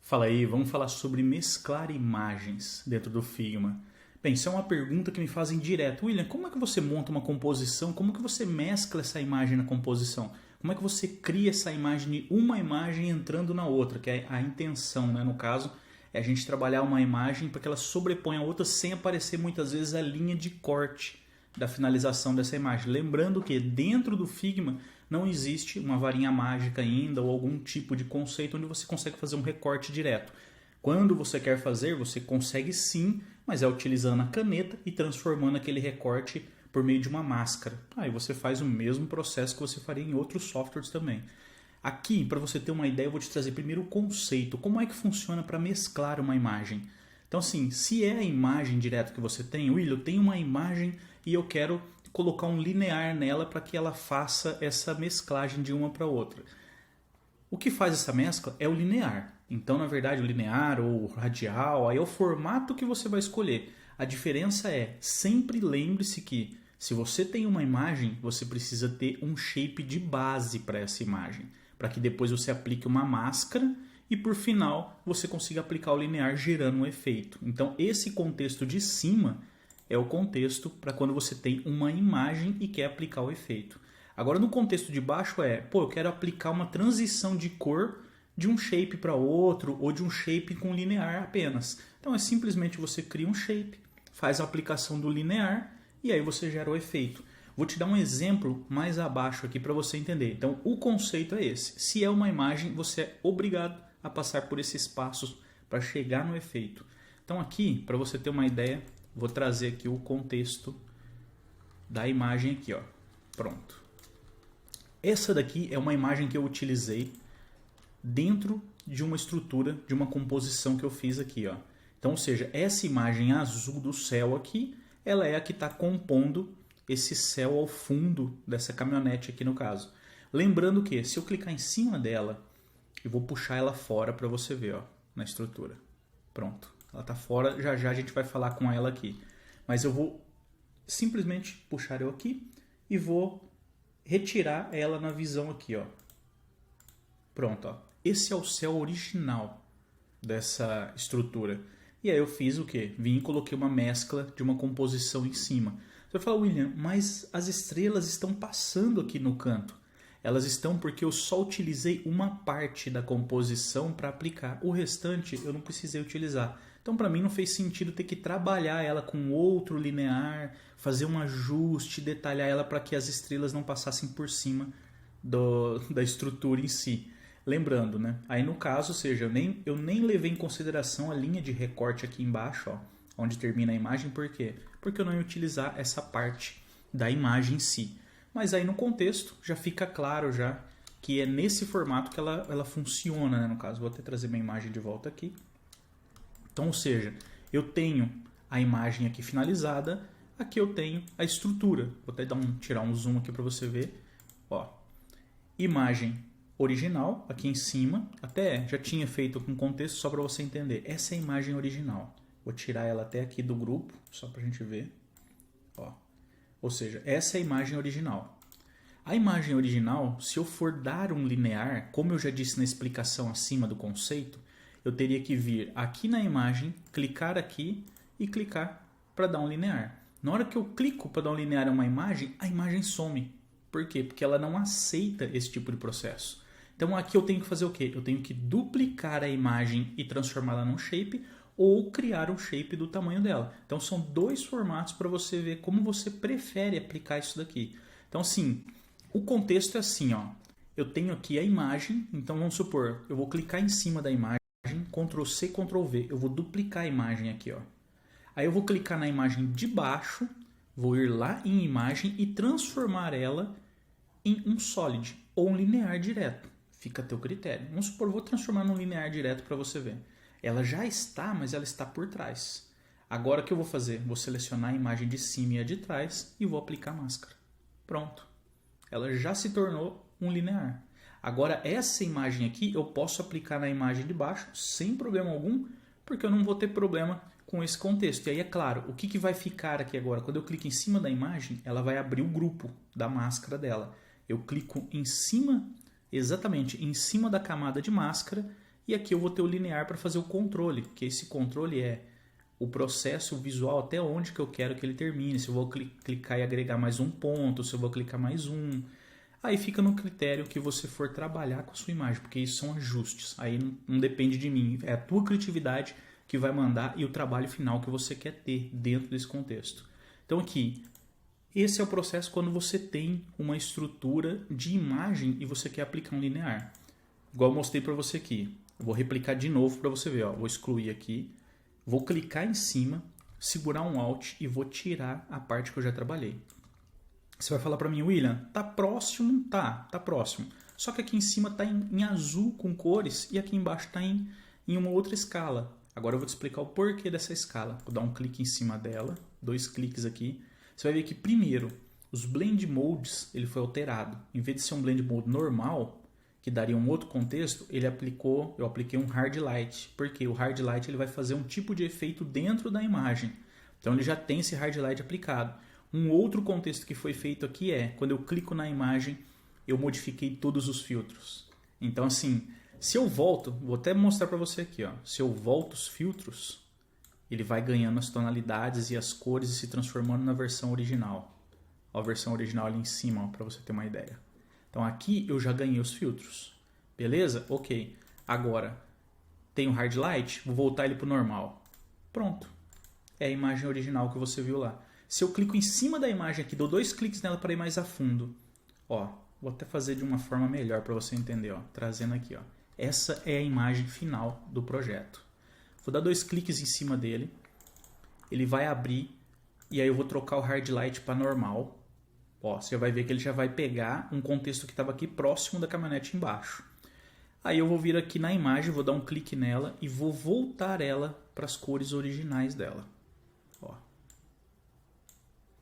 Fala aí, vamos falar sobre mesclar imagens dentro do Figma. Bem, isso é uma pergunta que me fazem direto. William, como é que você monta uma composição? Como que você mescla essa imagem na composição? Como é que você cria essa imagem de uma imagem entrando na outra? Que é a intenção, né? No caso, é a gente trabalhar uma imagem para que ela sobreponha a outra sem aparecer muitas vezes a linha de corte da finalização dessa imagem. Lembrando que dentro do Figma não existe uma varinha mágica ainda ou algum tipo de conceito onde você consegue fazer um recorte direto. Quando você quer fazer, você consegue sim, mas é utilizando a caneta e transformando aquele recorte por meio de uma máscara. Aí você faz o mesmo processo que você faria em outros softwares também. Aqui, para você ter uma ideia, eu vou te trazer primeiro o conceito. Como é que funciona para mesclar uma imagem? Então, assim, se é a imagem direta que você tem, Will, eu tenho uma imagem e eu quero colocar um linear nela para que ela faça essa mesclagem de uma para outra. O que faz essa mescla é o linear. Então, na verdade, o linear ou o radial, aí é o formato que você vai escolher. A diferença é, sempre lembre-se que se você tem uma imagem, você precisa ter um shape de base para essa imagem, para que depois você aplique uma máscara e por final você consiga aplicar o linear gerando um efeito. Então, esse contexto de cima é o contexto para quando você tem uma imagem e quer aplicar o efeito. Agora no contexto de baixo eu quero aplicar uma transição de cor de um shape para outro ou de um shape com linear apenas. Então é simplesmente você cria um shape, faz a aplicação do linear e aí você gera o efeito. Vou te dar um exemplo mais abaixo aqui para você entender. Então o conceito é esse. Se é uma imagem, você é obrigado a passar por esses passos para chegar no efeito. Então aqui, para você ter uma ideia, vou trazer aqui o contexto da imagem aqui, ó. Pronto. Essa daqui é uma imagem que eu utilizei dentro de uma estrutura, de uma composição que eu fiz aqui, ó. Então, ou seja, essa imagem azul do céu aqui, ela é a que está compondo esse céu ao fundo dessa caminhonete aqui no caso. Lembrando que se eu clicar em cima dela, eu vou puxar ela fora para você ver, ó, na estrutura. Pronto. Ela está fora, já já a gente vai falar com ela aqui. Mas eu vou simplesmente puxar eu aqui e vou retirar ela na visão aqui, ó. Pronto, ó. Esse é o céu original dessa estrutura. E aí eu fiz o quê? Vim e coloquei uma mescla de uma composição em cima. Você vai falar, William, mas as estrelas estão passando aqui no canto. Elas estão porque eu só utilizei uma parte da composição para aplicar. O restante eu não precisei utilizar. Então, para mim, não fez sentido ter que trabalhar ela com outro linear, fazer um ajuste, detalhar ela para que as estrelas não passassem por cima da estrutura em si. Lembrando, né? Aí no caso, ou seja, eu nem levei em consideração a linha de recorte aqui embaixo, ó, onde termina a imagem. Por quê? Porque eu não ia utilizar essa parte da imagem em si. Mas aí no contexto já fica claro já que é nesse formato que ela funciona, né? No caso, vou até trazer minha imagem de volta aqui. Então, ou seja, eu tenho a imagem aqui finalizada, aqui eu tenho a estrutura. Vou até tirar um zoom aqui para você ver. Ó, imagem original aqui em cima, até já tinha feito com contexto só para você entender. Essa é a imagem original. Vou tirar ela até aqui do grupo, só para a gente ver. Ó. Ou seja, essa é a imagem original. A imagem original, se eu for dar um linear, como eu já disse na explicação acima do conceito, eu teria que vir aqui na imagem, clicar aqui e clicar para dar um linear. Na hora que eu clico para dar um linear a uma imagem, a imagem some. Por quê? Porque ela não aceita esse tipo de processo. Então aqui eu tenho que fazer o quê? Eu tenho que duplicar a imagem e transformá-la num shape ou criar um shape do tamanho dela. Então são dois formatos para você ver como você prefere aplicar isso daqui. Então assim, o contexto é assim, ó. Eu tenho aqui a imagem, então vamos supor, eu vou clicar em cima da imagem, Ctrl C, Ctrl V, eu vou duplicar a imagem aqui, ó. Aí eu vou clicar na imagem de baixo, vou ir lá em imagem e transformar ela em um solid ou um linear direto. Fica a teu critério. Vamos supor, eu vou transformar num linear direto para você ver. Ela já está, mas ela está por trás. Agora o que eu vou fazer? Vou selecionar a imagem de cima e a de trás e vou aplicar a máscara. Pronto. Ela já se tornou um linear. Agora essa imagem aqui eu posso aplicar na imagem de baixo sem problema algum, porque eu não vou ter problema com esse contexto. E aí é claro, o que vai ficar aqui agora? Quando eu clico em cima da imagem, ela vai abrir o grupo da máscara dela. Eu clico em cima, exatamente em cima da camada de máscara, E aqui eu vou ter o linear para fazer o controle, que esse controle é o processo visual até onde que eu quero que ele termine. Se eu vou clicar e agregar mais um ponto, se eu vou clicar mais um. Aí fica no critério que você for trabalhar com a sua imagem, porque isso são ajustes. Aí não depende de mim, é a tua criatividade que vai mandar e o trabalho final que você quer ter dentro desse contexto. Então aqui, esse é o processo quando você tem uma estrutura de imagem e você quer aplicar um linear. Igual eu mostrei para você aqui. Eu vou replicar de novo para você ver. Ó. Vou excluir aqui, vou clicar em cima, segurar um Alt e vou tirar a parte que eu já trabalhei. Você vai falar para mim, William, tá próximo? Tá próximo. Só que aqui em cima está em azul com cores e aqui embaixo está em uma outra escala. Agora eu vou te explicar o porquê dessa escala. Vou dar um clique em cima dela, 2 cliques aqui. Você vai ver que primeiro, os Blend Modes ele foi alterado. Em vez de ser um Blend Mode normal, que daria um outro contexto, eu apliquei um Hard Light. Porque o Hard Light ele vai fazer um tipo de efeito dentro da imagem. Então ele já tem esse Hard Light aplicado. Um outro contexto que foi feito aqui é, quando eu clico na imagem, eu modifiquei todos os filtros. Então assim, se eu volto, vou até mostrar para você aqui, ó, se eu volto os filtros, ele vai ganhando as tonalidades e as cores e se transformando na versão original. Ó, a versão original ali em cima, para você ter uma ideia. Então aqui eu já ganhei os filtros. Beleza? Ok. Agora, tem o Hard Light, vou voltar ele para o normal. Pronto. É a imagem original que você viu lá. Se eu clico em cima da imagem aqui, dou 2 cliques nela para ir mais a fundo. Ó, vou até fazer de uma forma melhor para você entender. Ó, trazendo aqui. Ó. Essa é a imagem final do projeto. Vou dar 2 cliques em cima dele. Ele vai abrir. E aí eu vou trocar o Hard Light para normal. Ó, você vai ver que ele já vai pegar um contexto que estava aqui próximo da caminhonete embaixo. Aí eu vou vir aqui na imagem, vou dar um clique nela e vou voltar ela para as cores originais dela. Ó.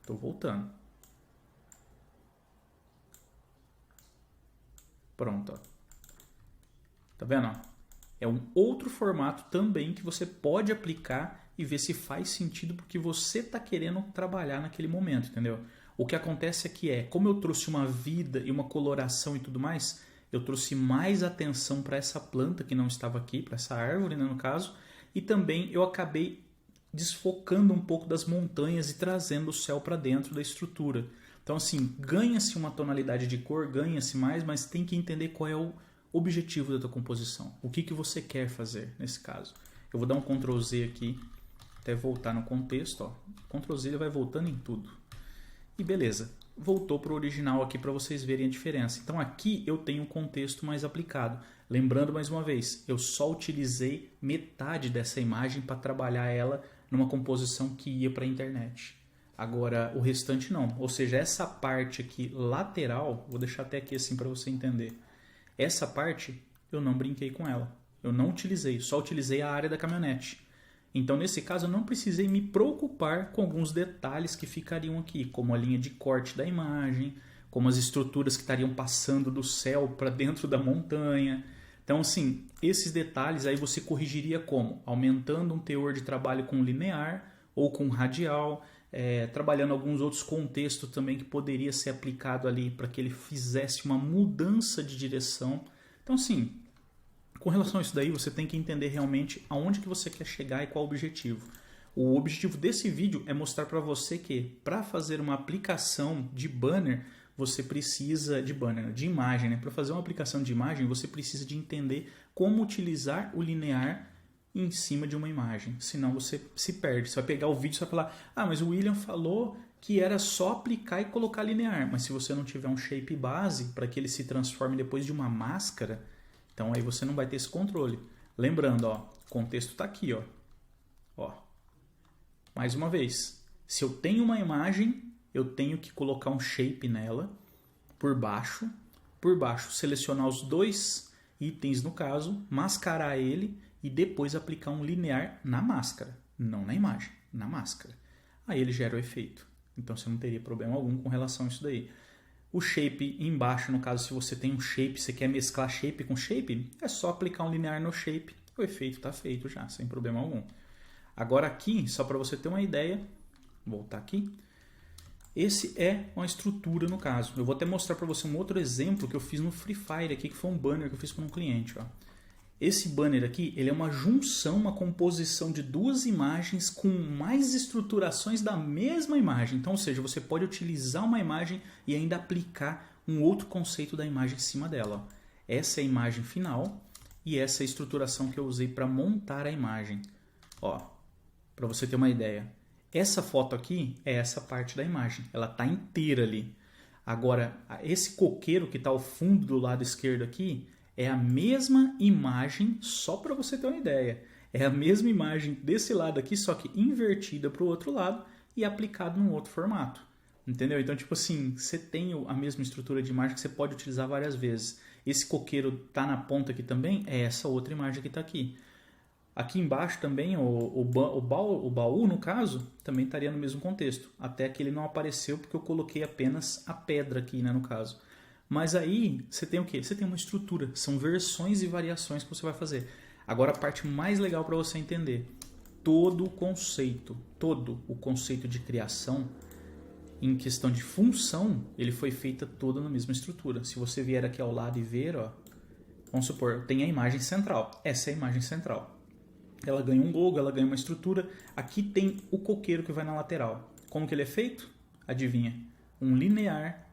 Estou voltando. Pronto. Ó. Tá vendo? Ó? É um outro formato também que você pode aplicar e ver se faz sentido porque você está querendo trabalhar naquele momento, entendeu? O que acontece aqui é, como eu trouxe uma vida e uma coloração e tudo mais, eu trouxe mais atenção para essa planta que não estava aqui, para essa árvore, né, no caso, e também eu acabei desfocando um pouco das montanhas e trazendo o céu para dentro da estrutura. Então assim, ganha-se uma tonalidade de cor, ganha-se mais, mas tem que entender qual é o objetivo da tua composição. O que você quer fazer nesse caso. Eu vou dar um Ctrl Z aqui, até voltar no contexto. Ó. Ctrl Z ele vai voltando em tudo. E beleza, voltou para o original aqui para vocês verem a diferença. Então aqui eu tenho um contexto mais aplicado. Lembrando mais uma vez, eu só utilizei metade dessa imagem para trabalhar ela numa composição que ia para a internet. Agora o restante não. Ou seja, essa parte aqui lateral, vou deixar até aqui assim para você entender. Essa parte eu não brinquei com ela. Eu não utilizei, só utilizei a área da caminhonete. Então, nesse caso, eu não precisei me preocupar com alguns detalhes que ficariam aqui, como a linha de corte da imagem, como as estruturas que estariam passando do céu para dentro da montanha. Então, assim, esses detalhes aí você corrigiria como? Aumentando um teor de trabalho com linear ou com radial, trabalhando alguns outros contextos também que poderia ser aplicado ali para que ele fizesse uma mudança de direção. Então, assim, com relação a isso daí, você tem que entender realmente aonde que você quer chegar e qual o objetivo. O objetivo desse vídeo é mostrar para você que para fazer uma aplicação de banner, você precisa de imagem, né? Para fazer uma aplicação de imagem, você precisa de entender como utilizar o linear em cima de uma imagem. Senão você se perde. Você vai pegar o vídeo e vai falar: "Ah, mas o William falou que era só aplicar e colocar linear". Mas se você não tiver um shape base para que ele se transforme depois de uma máscara, então aí você não vai ter esse controle. Lembrando, ó, o contexto está aqui, ó. Mais uma vez, se eu tenho uma imagem, eu tenho que colocar um shape nela, por baixo selecionar os 2 itens no caso, mascarar ele e depois aplicar um linear na máscara, não na imagem, na máscara. Aí ele gera o efeito. Então você não teria problema algum com relação a isso daí. O shape embaixo, no caso, se você tem um shape, você quer mesclar shape com shape, é só aplicar um linear no shape, o efeito está feito já, sem problema algum. Agora aqui, só para você ter uma ideia, vou voltar aqui, esse é uma estrutura no caso. Eu vou até mostrar para você um outro exemplo que eu fiz no Free Fire aqui, que foi um banner que eu fiz para um cliente. Ó. Esse banner aqui, ele é uma junção, uma composição de duas imagens com mais estruturações da mesma imagem. Então, ou seja, você pode utilizar uma imagem e ainda aplicar um outro conceito da imagem em cima dela. Ó. Essa é a imagem final e essa é a estruturação que eu usei para montar a imagem. Ó, para você ter uma ideia. Essa foto aqui é essa parte da imagem. Ela está inteira ali. Agora, esse coqueiro que está ao fundo do lado esquerdo aqui é a mesma imagem, só para você ter uma ideia. É a mesma imagem desse lado aqui, só que invertida para o outro lado e aplicado num outro formato. Entendeu? Então, tipo assim, você tem a mesma estrutura de imagem que você pode utilizar várias vezes. Esse coqueiro tá na ponta aqui também, é essa outra imagem que está aqui. Aqui embaixo também, o baú, no caso, também estaria no mesmo contexto. Até que ele não apareceu porque eu coloquei apenas a pedra aqui, né, no caso. Mas aí você tem o quê? Você tem uma estrutura, são versões e variações que você vai fazer. Agora a parte mais legal para você entender, todo o conceito de criação, em questão de função, ele foi feita toda na mesma estrutura. Se você vier aqui ao lado e ver, ó, vamos supor, tem a imagem central, essa é a imagem central. Ela ganha um logo, ela ganha uma estrutura. Aqui tem o coqueiro que vai na lateral. Como que ele é feito? Adivinha? Um linear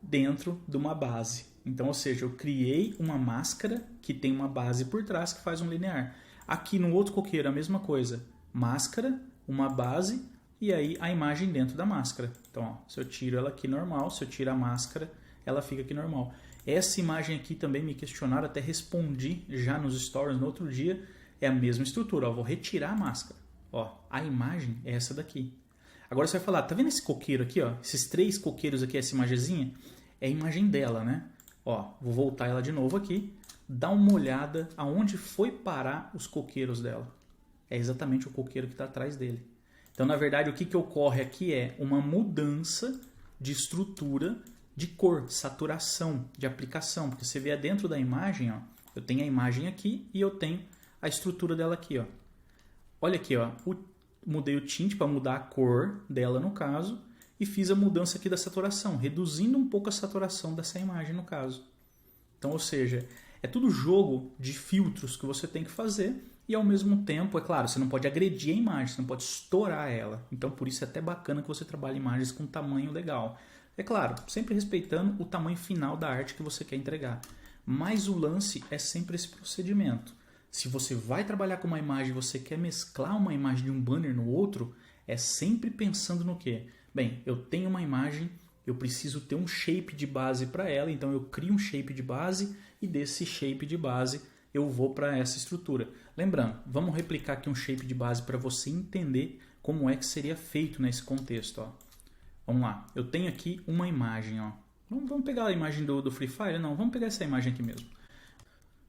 dentro de uma base. Então, ou seja, eu criei uma máscara que tem uma base por trás que faz um linear. Aqui no outro coqueiro a mesma coisa. Máscara, uma base e aí a imagem dentro da máscara. Então, ó, se eu tiro ela aqui normal, se eu tiro a máscara, ela fica aqui normal. Essa imagem aqui também me questionaram, até respondi já nos stories no outro dia. É a mesma estrutura, ó, vou retirar a máscara. Ó, a imagem é essa daqui. Agora você vai falar, tá vendo esse coqueiro aqui, ó? Esses 3 coqueiros aqui, essa imagenzinha? É a imagem dela, né? Ó, vou voltar ela de novo aqui. Dá uma olhada aonde foi parar os coqueiros dela. É exatamente o coqueiro que está atrás dele. Então, na verdade, o que ocorre aqui é uma mudança de estrutura, de cor, saturação, de aplicação. Porque você vê dentro da imagem, ó, eu tenho a imagem aqui e eu tenho a estrutura dela aqui, ó. Olha aqui, ó. Mudei o tint para mudar a cor dela no caso e fiz a mudança aqui da saturação, reduzindo um pouco a saturação dessa imagem no caso. Então, ou seja, é tudo jogo de filtros que você tem que fazer e ao mesmo tempo, é claro, você não pode agredir a imagem, você não pode estourar ela. Então, por isso é até bacana que você trabalhe imagens com tamanho legal. É claro, sempre respeitando o tamanho final da arte que você quer entregar. Mas o lance é sempre esse procedimento. Se você vai trabalhar com uma imagem e você quer mesclar uma imagem de um banner no outro, é sempre pensando no quê? Bem, eu tenho uma imagem, eu preciso ter um shape de base para ela, então eu crio um shape de base e desse shape de base eu vou para essa estrutura. Lembrando, vamos replicar aqui um shape de base para você entender como é que seria feito nesse contexto. Ó. Vamos lá, eu tenho aqui uma imagem. Ó. Vamos pegar a imagem do Free Fire? Não, vamos pegar essa imagem aqui mesmo.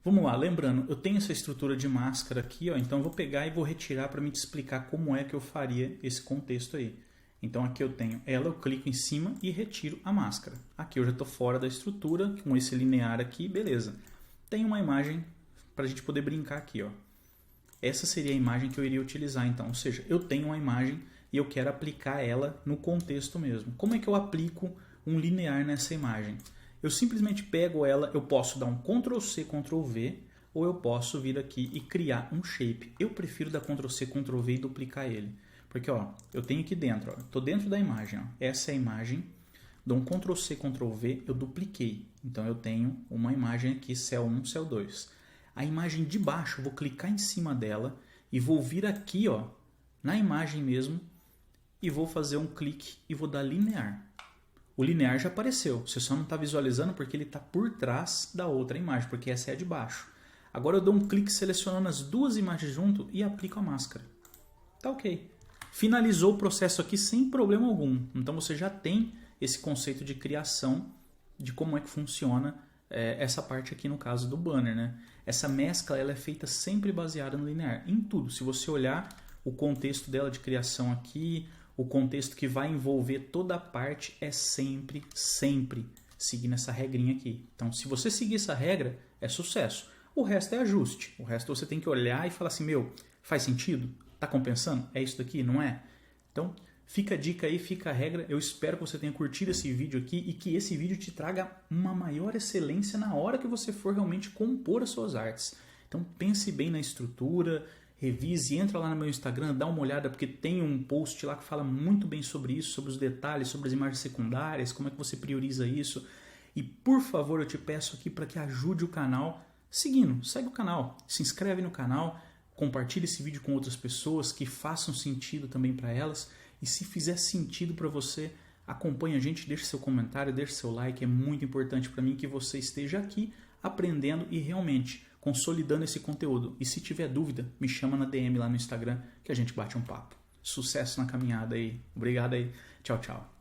Vamos lá, lembrando, eu tenho essa estrutura de máscara aqui, ó, então eu vou pegar e vou retirar para me te explicar como é que eu faria esse contexto aí. Então aqui eu tenho ela, eu clico em cima e retiro a máscara. Aqui eu já estou fora da estrutura, com esse linear aqui, beleza. Tem uma imagem para a gente poder brincar aqui. Ó. Essa seria a imagem que eu iria utilizar então, ou seja, eu tenho uma imagem e eu quero aplicar ela no contexto mesmo. Como é que eu aplico um linear nessa imagem? Eu simplesmente pego ela, eu posso dar um Ctrl+C, Ctrl+V, ou eu posso vir aqui e criar um shape. Eu prefiro dar Ctrl+C, Ctrl+V e duplicar ele. Porque ó, eu tenho aqui dentro, estou dentro da imagem. Ó, essa é a imagem, dou um Ctrl+C, Ctrl+V, eu dupliquei. Então eu tenho uma imagem aqui, céu 1, céu 2. A imagem de baixo, eu vou clicar em cima dela e vou vir aqui ó, na imagem mesmo e vou fazer um clique e vou dar linear. O linear já apareceu, você só não está visualizando porque ele está por trás da outra imagem, porque essa é a de baixo. Agora eu dou um clique selecionando as duas imagens junto e aplico a máscara. Tá ok. Finalizou o processo aqui sem problema algum. Então você já tem esse conceito de criação, de como é que funciona essa parte aqui no caso do banner. Né? Essa mescla ela é feita sempre baseada no linear, em tudo. Se você olhar o contexto dela de criação aqui, o contexto que vai envolver toda a parte é sempre seguindo essa regrinha aqui. Então, se você seguir essa regra, é sucesso. O resto é ajuste. O resto você tem que olhar e falar assim, meu, faz sentido? Tá compensando? É isso daqui, não é? Então, fica a dica aí, fica a regra. Eu espero que você tenha curtido esse vídeo aqui e que esse vídeo te traga uma maior excelência na hora que você for realmente compor as suas artes. Então pense bem na estrutura, revise, entra lá no meu Instagram, dá uma olhada, porque tem um post lá que fala muito bem sobre isso, sobre os detalhes, sobre as imagens secundárias, como é que você prioriza isso. E por favor, eu te peço aqui para que ajude o canal seguindo, segue o canal, se inscreve no canal, compartilhe esse vídeo com outras pessoas que façam sentido também para elas. E se fizer sentido para você, acompanhe a gente, deixe seu comentário, deixe seu like. É muito importante para mim que você esteja aqui aprendendo e realmente consolidando esse conteúdo. E se tiver dúvida, me chama na DM lá no Instagram que a gente bate um papo. Sucesso na caminhada aí. Obrigado aí. Tchau, tchau.